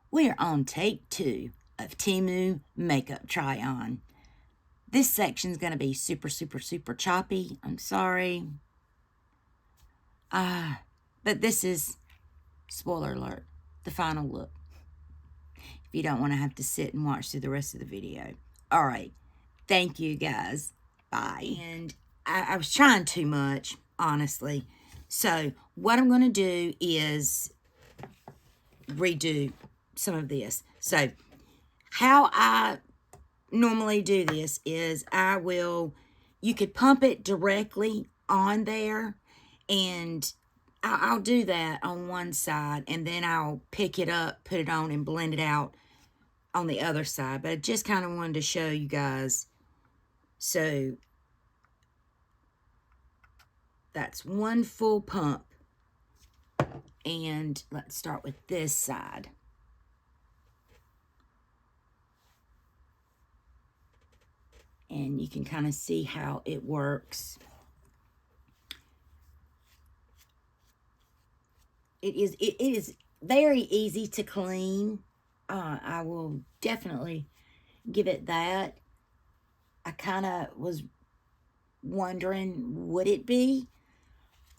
We're on take 2 of TEMU Makeup Try-On. This section's going to be super choppy. I'm sorry. But this is, spoiler alert, the final look. If you don't want to have to sit and watch through the rest of the video. All right. Thank you, guys. Bye. And I was trying too much, honestly. So what I'm going to do is redo some of this. So how I normally do this is you could pump it directly on there, and I'll do that on one side, and then I'll pick it up, put it on, and blend it out on the other side. But I just kind of wanted to show you guys. So that's one full pump. And let's start with this side. And you can kind of see how it works. It is very easy to clean. I will definitely give it that. I kind of was wondering, would it be?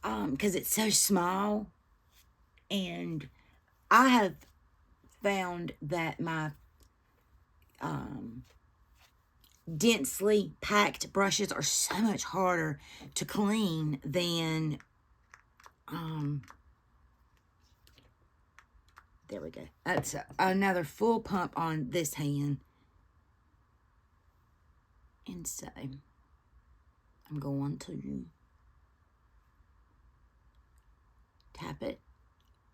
Because it's so small. And I have found that my densely packed brushes are so much harder to clean than there we go. That's another full pump on this hand. And so I'm going to tap it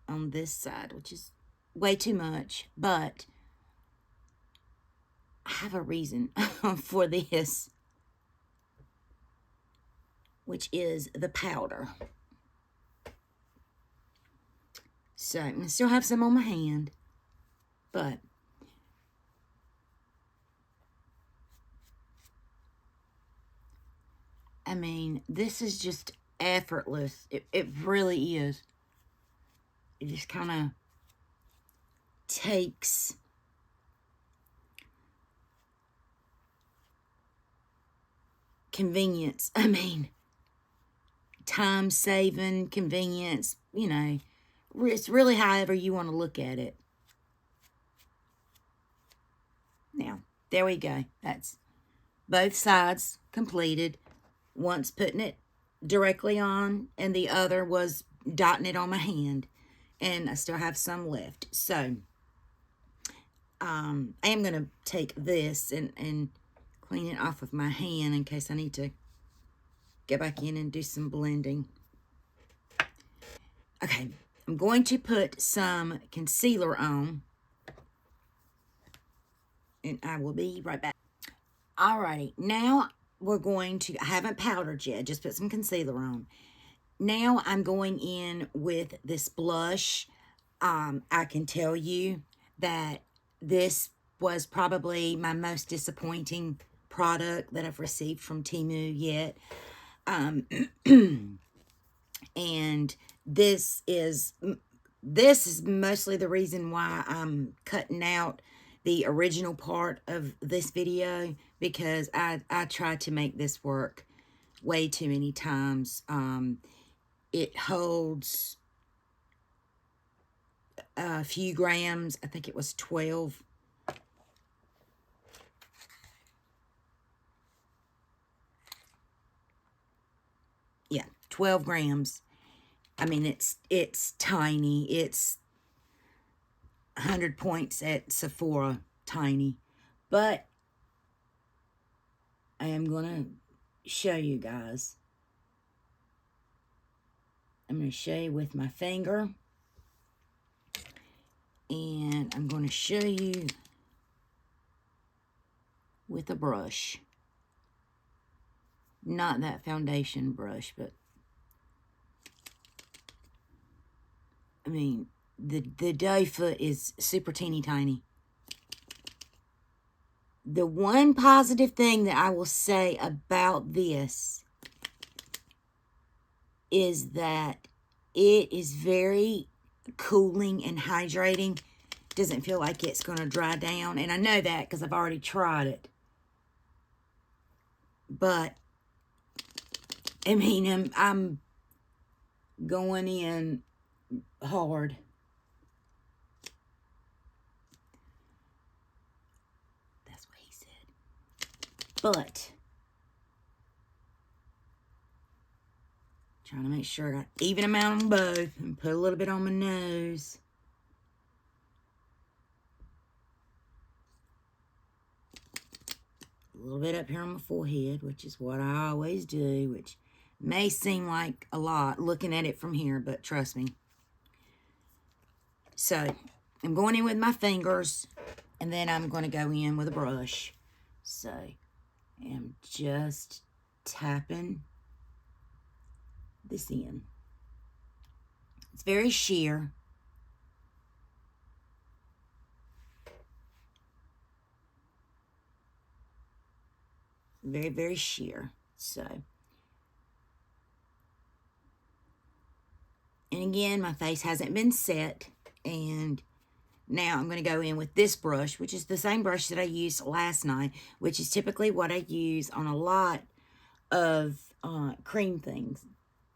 on this side, which is way too much, but I have a reason for this, which is the powder. So I still have some on my hand, but I mean, this is just effortless. It really is. It just kind of takes convenience. I mean, time saving, convenience, you know, it's really however you want to look at it. Now, there we go. That's both sides completed. Once putting it directly on, and the other was dotting it on my hand. And I still have some left. So, I am going to take this and clean it off of my hand in case I need to go back in and do some blending. Okay, I'm going to put some concealer on. And I will be right back. Alrighty, now we're going to, I haven't powdered yet, just put some concealer on. Now I'm going in with this blush. I can tell you that this was probably my most disappointing product that I've received from TEMU yet. And this is mostly the reason why I'm cutting out the original part of this video, because I tried to make this work way too many times. It holds a few grams. I think it was 12. Yeah, 12 grams. I mean, it's tiny. It's 100 points at Sephora tiny. But I am going to show you guys. I'm going to show you with my finger. And I'm going to show you with a brush. Not that foundation brush, but I mean, the doe foot is super teeny tiny. The one positive thing that I will say about this is that it is very cooling and hydrating. doesn't feel like it's going to dry down. And I know that because I've already tried it. But, I mean, I'm going in hard. That's what he said. But, trying to make sure I got even amount on both. And put a little bit on my nose. A little bit up here on my forehead, which is what I always do, which may seem like a lot looking at it from here, but trust me. So, I'm going in with my fingers, and then I'm going to go in with a brush. So, I'm just tapping this in. It's very sheer. Very, very sheer. So, and again, my face hasn't been set. And now I'm going to go in with this brush, which is the same brush that I used last night, which is typically what I use on a lot of cream things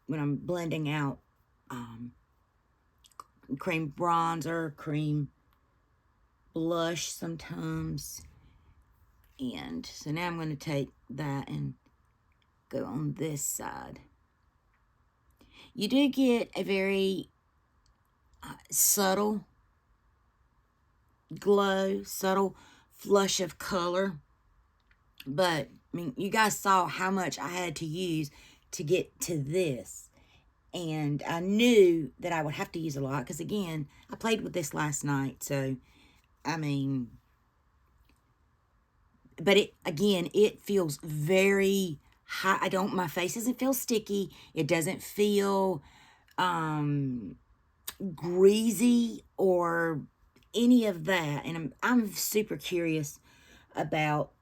when I'm blending out cream bronzer, cream blush sometimes. And so now I'm going to take that and go on this side. You do get a very subtle glow, subtle flush of color. But, I mean, you guys saw how much I had to use to get to this. And I knew that I would have to use a lot because, again, I played with this last night. So, I mean, but it feels very high. My face doesn't feel sticky. It doesn't feel greasy or any of that. And I'm super curious about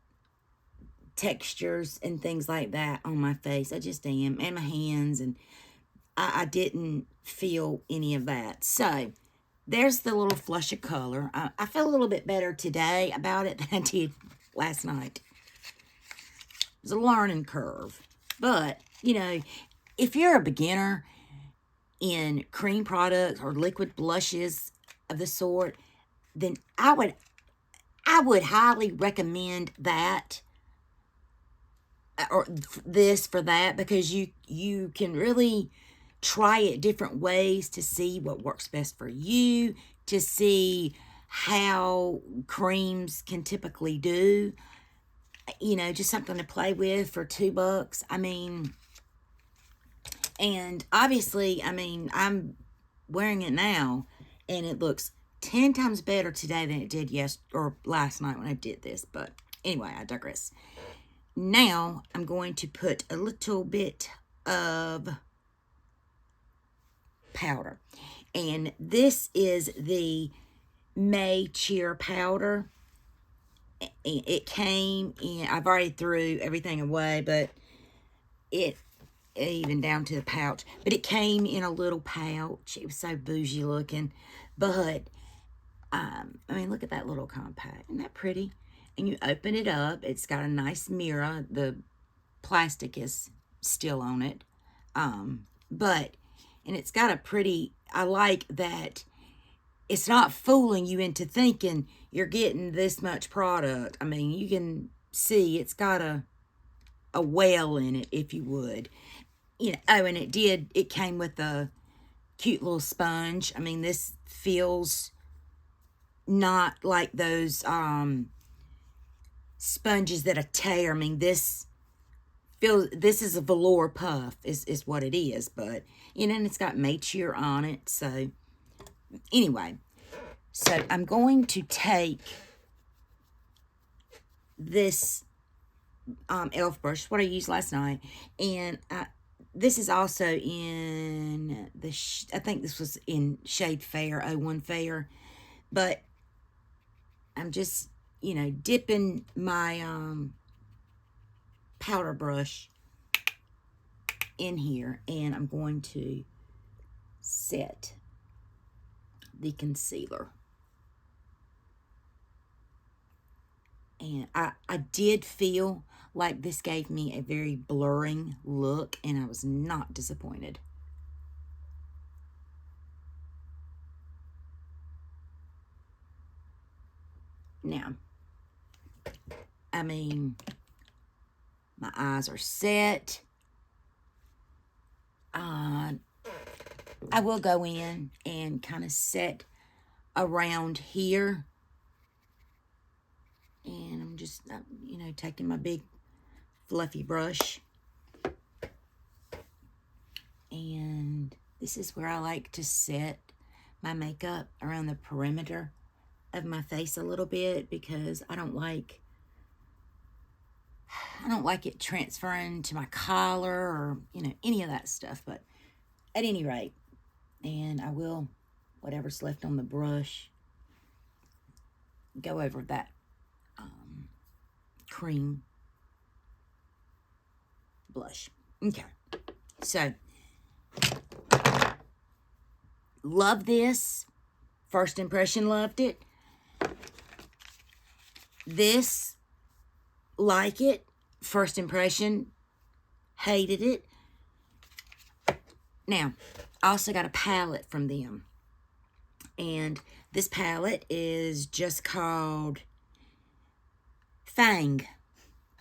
textures and things like that on my face. I just am. And my hands. And I didn't feel any of that. So, there's the little flush of color. I feel a little bit better today about it than I did last night. It was a learning curve. But, you know, if you're a beginner in cream products or liquid blushes of the sort, then I would highly recommend that or this for that, because you can really try it different ways to see what works best for you, to see how creams can typically do. You know, just something to play with for $2. I mean, and obviously, I mean, I'm wearing it now, and it looks 10 times better today than it did last night when I did this. But anyway, I digress. Now, I'm going to put a little bit of powder. And this is the May Cheer powder. It came in, I've already threw everything away, but even down to the pouch. But it came in a little pouch. It was so bougie looking. But, I mean, look at that little compact. Isn't that pretty? And you open it up. It's got a nice mirror. The plastic is still on it. And it's got a pretty, I like that it's not fooling you into thinking you're getting this much product. I mean, you can see it's got a well in it, if you would. You know, oh, and it came with a cute little sponge. I mean, this feels not like those sponges that I tear. I mean, this is a velour puff is what it is. But, you know, and it's got May Cheer on it. So, anyway. So, I'm going to take this e.l.f. brush, what I used last night. And this is also in I think this was in shade Fair, 01 Fair. But I'm just, you know, dipping my powder brush in here, and I'm going to set the concealer. I did feel like this gave me a very blurring look, and I was not disappointed. Now, I mean, my eyes are set. I will go in and kind of set around here. And I'm just, you know, taking my big fluffy brush. And this is where I like to set my makeup, around the perimeter of my face a little bit, because I don't like it transferring to my collar or, you know, any of that stuff. But at any rate, and I will, whatever's left on the brush, go over that cream blush. Okay, so love this. First impression, loved it. This, like it. First impression, hated it. Now, I also got a palette from them. And this palette is just called Fang.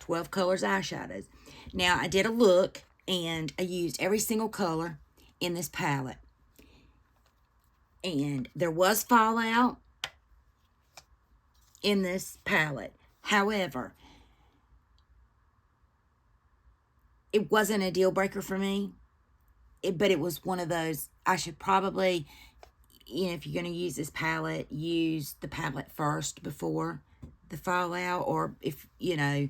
12 colors eyeshadows. Now, I did a look, and I used every single color in this palette. And there was fallout in this palette. However, it wasn't a deal breaker for me. But it was one of those, I should probably, you know, if you're going to use this palette, use the palette first before the fallout. Or if, you know,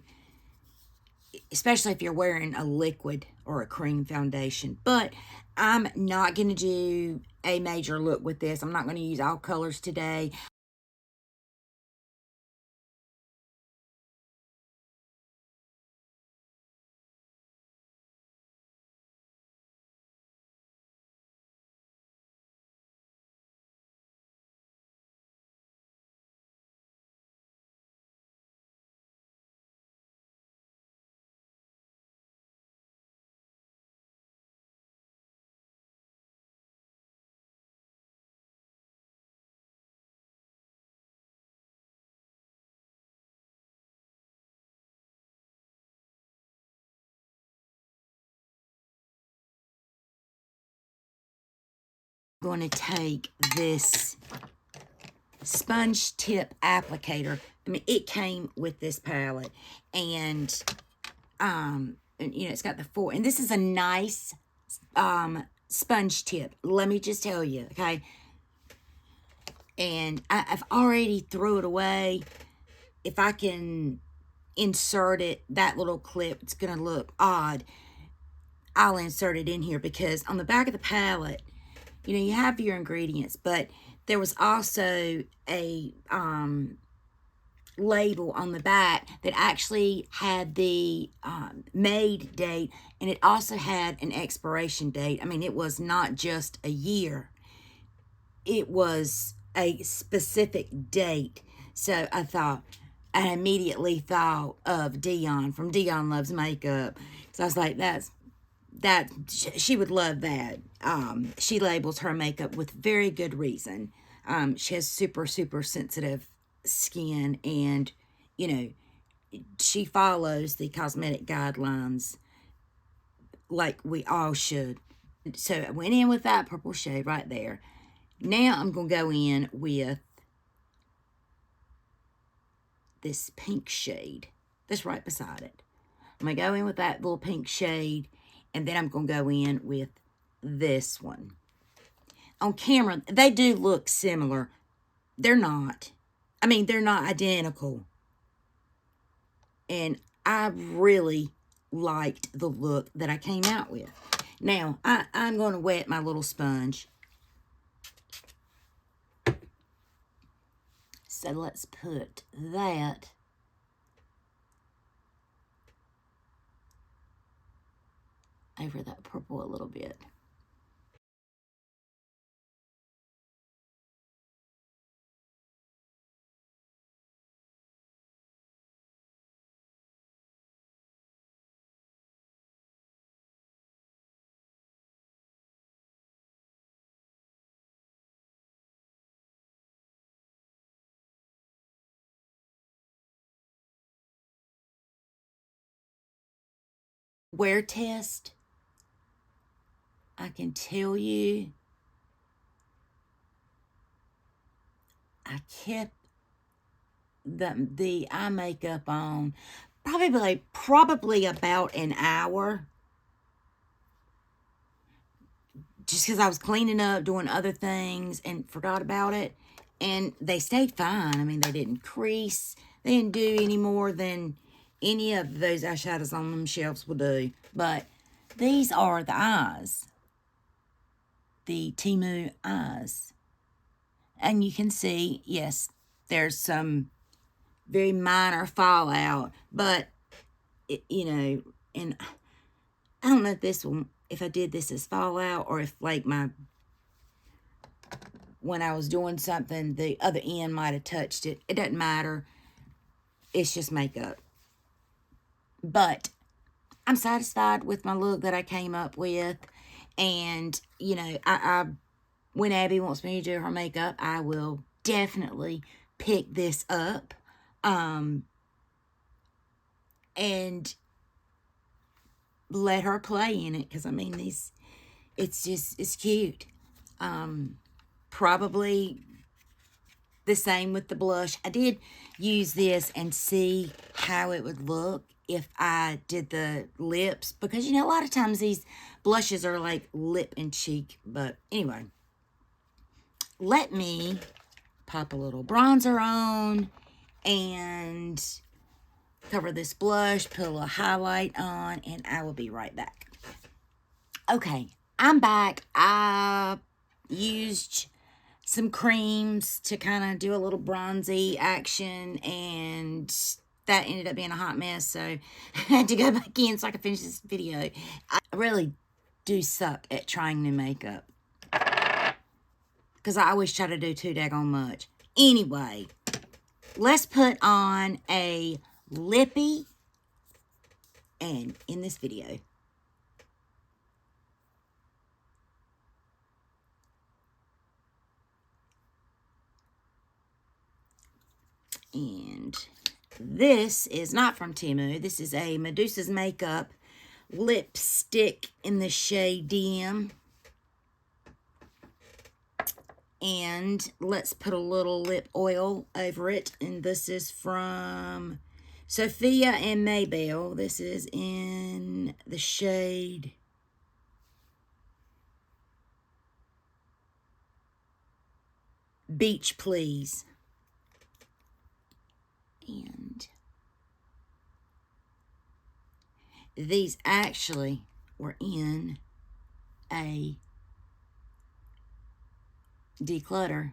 especially if you're wearing a liquid or a cream foundation. But I'm not going to do a major look with this. I'm not going to use all colors today. I'm going to take this sponge tip applicator. I mean, it came with this palette, and you know, it's got the four, and this is a nice sponge tip, let me just tell you, okay? And I've already threw it away. If I can insert it, that little clip, it's gonna look odd, I'll insert it in here, because on the back of the palette, you know, you have your ingredients, but there was also a label on the back that actually had the made date, and it also had an expiration date. I mean, it was not just a year, it was a specific date. So I immediately thought of Dion from Dion Loves Makeup. So I was like, she would love that. She labels her makeup with very good reason. She has super, super sensitive skin, and, you know, she follows the cosmetic guidelines like we all should. So I went in with that purple shade right there. Now I'm going to go in with this pink shade that's right beside it. I'm going to go in with that little pink shade, and then I'm going to go in with this one. On camera, they do look similar. They're not. I mean, they're not identical. And I really liked the look that I came out with. Now, I'm going to wet my little sponge. So let's put that over that purple a little bit. wear test, I can tell you, I kept the eye makeup on probably about an hour, just because I was cleaning up, doing other things, and forgot about it. And they stayed fine. I mean, they didn't crease. They didn't do any more than any of those eyeshadows on them shelves will do. But these are the eyes. The TEMU eyes. And you can see, yes, there's some very minor fallout. But, you know, and I don't know if this one, if I did this as fallout or if, like, when I was doing something, the other end might have touched it. It doesn't matter. It's just makeup. But I'm satisfied with my look that I came up with. And, you know, when Abby wants me to do her makeup, I will definitely pick this up. And let her play in it. Because, I mean, it's cute. Probably the same with the blush. I did use this and see how it would look if I did the lips. Because, you know, a lot of times these blushes are like lip and cheek. But anyway, let me pop a little bronzer on and cover this blush, put a little highlight on, and I will be right back. Okay, I'm back. I used some creams to kind of do a little bronzy action, and that ended up being a hot mess, so I had to go back in so I could finish this video. I really do suck at trying new makeup, because I always try to do too daggone much. Anyway, let's put on a lippy and in this video. And this is not from TEMU. This is a Medusa's Makeup lipstick in the shade DM. And let's put a little lip oil over it. And this is from Sophia and Maybelle. This is in the shade Beach Please. And these actually were in a declutter.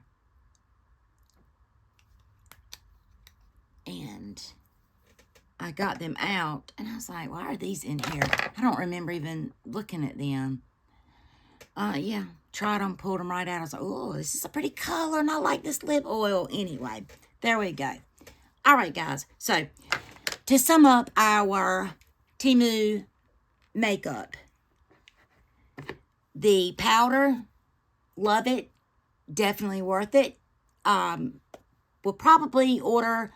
And I got them out, and I was like, why are these in here? I don't remember even looking at them. Yeah, tried them, pulled them right out. I was like, oh, this is a pretty color, and I like this lip oil. Anyway, there we go. All right, guys. So, to sum up our TEMU makeup. The powder, love it. Definitely worth it. We'll probably order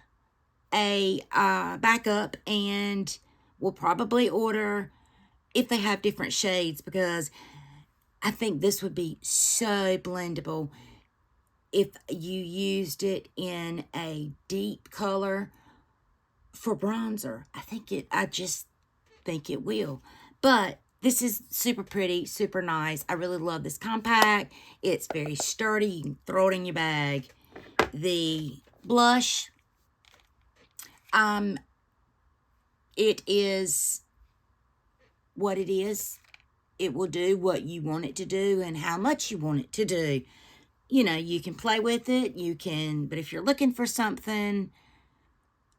a backup, and we'll probably order if they have different shades, because I think this would be so blendable if you used it in a deep color for bronzer. I just think it will. But this is super pretty, super nice. I really love this compact. It's very sturdy. You can throw it in your bag. The blush, it is what it is. It will do what you want it to do and how much you want it to do. You know, you can play with it. But if you're looking for something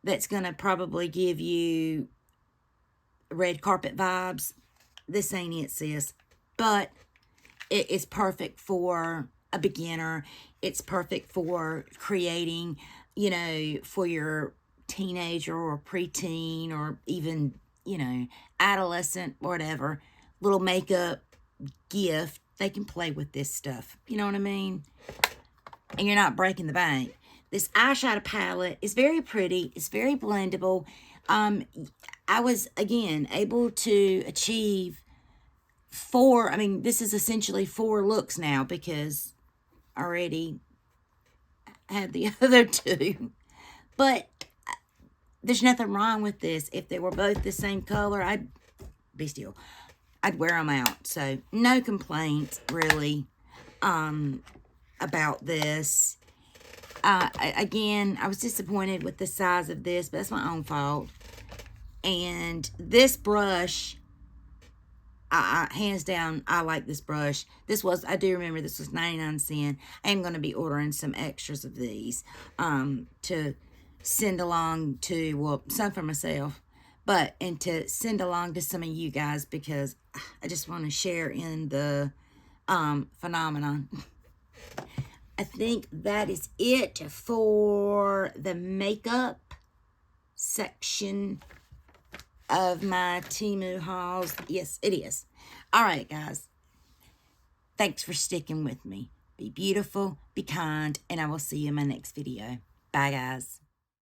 that's going to probably give you red carpet vibes, this ain't it, sis. But it is perfect for a beginner. It's perfect for creating, you know, for your teenager or preteen or even, you know, adolescent, whatever, little makeup gift. They can play with this stuff. You know what I mean? And you're not breaking the bank. This eyeshadow palette is very pretty. It's very blendable. I I was, again, able to achieve 4. I mean, this is essentially 4 looks now because I already had the other 2. But there's nothing wrong with this. If they were both the same color, I'd be still. I'd wear them out. So, no complaints, really, about this. Again, I was disappointed with the size of this, but that's my own fault. And this brush, hands down, I like this brush. I do remember this was 99 cents. I am going to be ordering some extras of these to send along to, well, some for myself, and to send along to some of you guys because I just want to share in the phenomenon. I think that is it for the makeup section of my TEMU hauls. Yes, it is. All right, guys. Thanks for sticking with me. Be beautiful, be kind, and I will see you in my next video. Bye, guys.